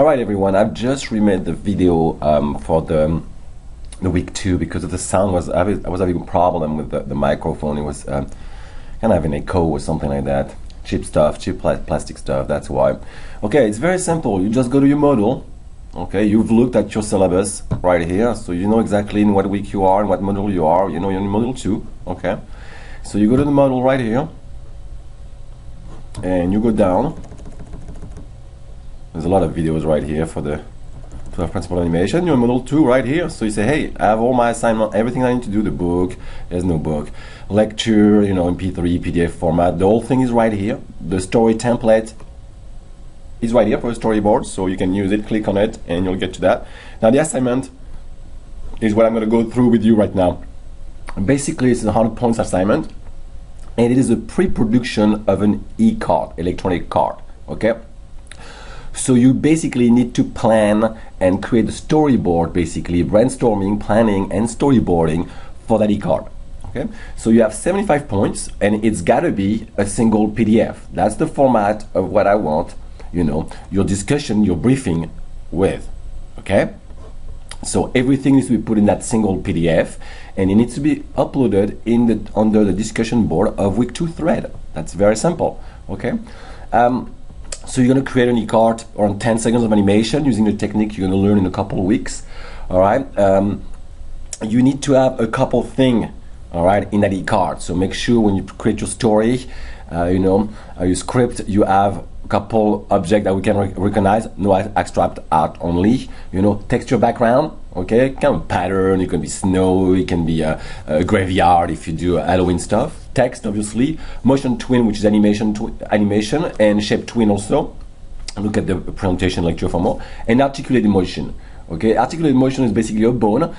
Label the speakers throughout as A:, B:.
A: Alright everyone, I've just remade the video for the week 2 because of the sound. I was having a problem with the microphone. It was kind of having an echo or something like that. Cheap stuff, plastic stuff, that's why. Okay, it's very simple. You just go to your module. Okay, you've looked at your syllabus right here, so you know exactly in what week you are and what module you are. You know you're in module 2. Okay, so you go to the module right here and you go down. There's a lot of videos right here for the principal animation. You're in module 2 right here, so you say, hey, I have all my assignment, everything I need to do, the book, there's no book, lecture, you know, MP3, PDF format, the whole thing is right here. The story template is right here for a storyboard, so you can use it, click on it, and you'll get to that. Now the assignment is what I'm going to go through with you right now. Basically, it's a 100 points assignment, and it is a pre-production of an ecard, electronic card, okay? So you basically need to plan and create a storyboard, basically brainstorming, planning, and storyboarding for that ecard. Okay, so you have 75 points, and it's got to be a single PDF. That's the format of what I want, you know, your discussion, your briefing with. Okay, so everything needs to be put in that single PDF, and it needs to be uploaded in under the discussion board of week 2 thread. That's very simple. Okay. So you're going to create an ecard around 10 seconds of animation using the technique you're going to learn in a couple of weeks. All right. You need to have a couple things, all right, in that ecard. So make sure when you create your story, you know, your script, you have a couple objects that we can recognize. No extract art only. You know, texture background. Okay, kind of pattern. It can be snow. It can be a graveyard if you do Halloween stuff. Text, obviously, motion twin, which is animation, and shape twin also. Look at the presentation lecture for more. And articulated motion. Okay, articulated motion is basically a bone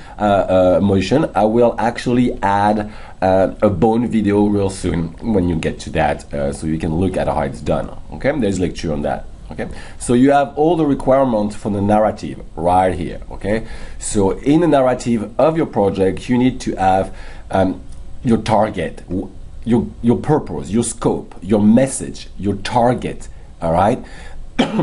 A: motion. I will actually add a bone video real soon when you get to that, so you can look at how it's done. Okay, there's lecture on that. Okay, so you have all the requirements for the narrative right here. Okay, so in the narrative of your project, you need to have your target, your purpose, your scope, your message, your target. All right,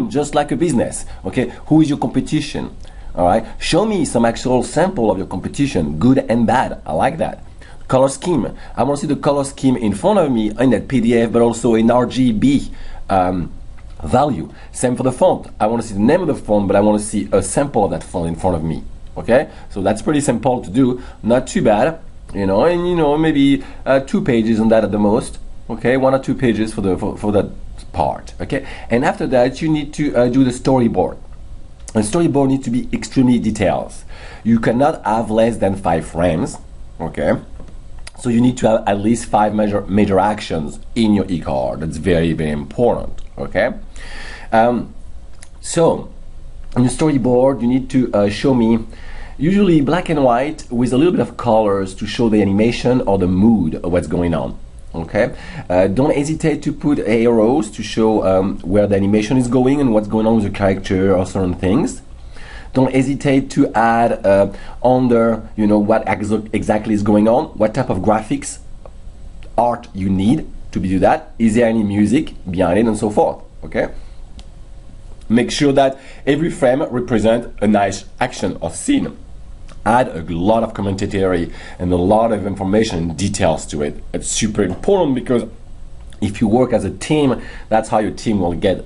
A: just like a business. Okay, who is your competition? All right, show me some actual sample of your competition, good and bad. I like that. Color scheme. I want to see the color scheme in front of me in that PDF, but also in RGB value. Same for the font. I want to see the name of the font, but I want to see a sample of that font in front of me. Okay, so that's pretty simple to do. Not too bad. You know, and you know, maybe 2 pages on that at the most. Okay, 1 or 2 pages for that part. Okay, and after that you need to do the storyboard. The storyboard needs to be extremely detailed. You cannot have less than 5 frames. Okay, so you need to have at least 5 major actions in your ecard. That's very, very important. Okay, so in the storyboard you need to show me usually black and white with a little bit of colors to show the animation or the mood of what's going on. Okay, don't hesitate to put arrows to show where the animation is going and what's going on with the character or certain things. Don't hesitate to add under, you know, what exactly is going on, what type of graphics, art you need to do that. Is there any music behind it and so forth. Okay, make sure that every frame represents a nice action or scene. Add a lot of commentary and a lot of information and details to it. It's super important because if you work as a team, that's how your team will get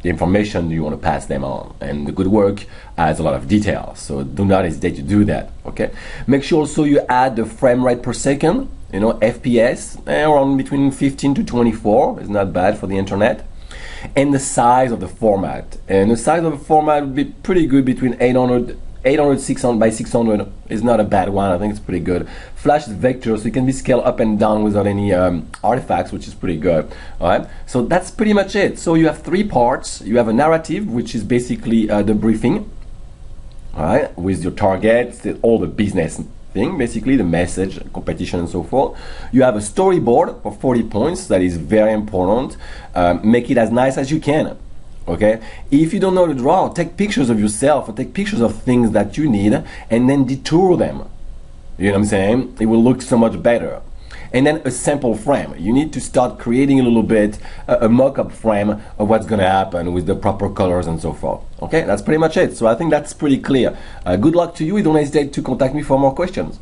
A: the information you want to pass them on. And the good work adds a lot of details, so do not hesitate to do that. Okay, make sure also you add the frame rate per second, you know, FPS, around between 15 to 24. It's not bad for the internet. And the size of the format. And the size of the format would be pretty good, between 800 600 by 600 is not a bad one. I think it's pretty good. Flash vector, so it can be scaled up and down without any artifacts, which is pretty good. All right, so that's pretty much it. So you have 3 parts. You have a narrative, which is basically the briefing, all right, with your targets, all the business thing, basically the message, competition, and so forth. You have a storyboard for 40 points. That is very important. Make it as nice as you can. Okay, if you don't know how to draw, take pictures of yourself or take pictures of things that you need and then detour them. You know what I'm saying? It will look so much better. and then a sample frame. You need to start creating a little bit a mock-up frame of what's going to happen with the proper colors and so forth. Okay, that's pretty much it. So I think that's pretty clear. Good luck to you. Don't hesitate to contact me for more questions.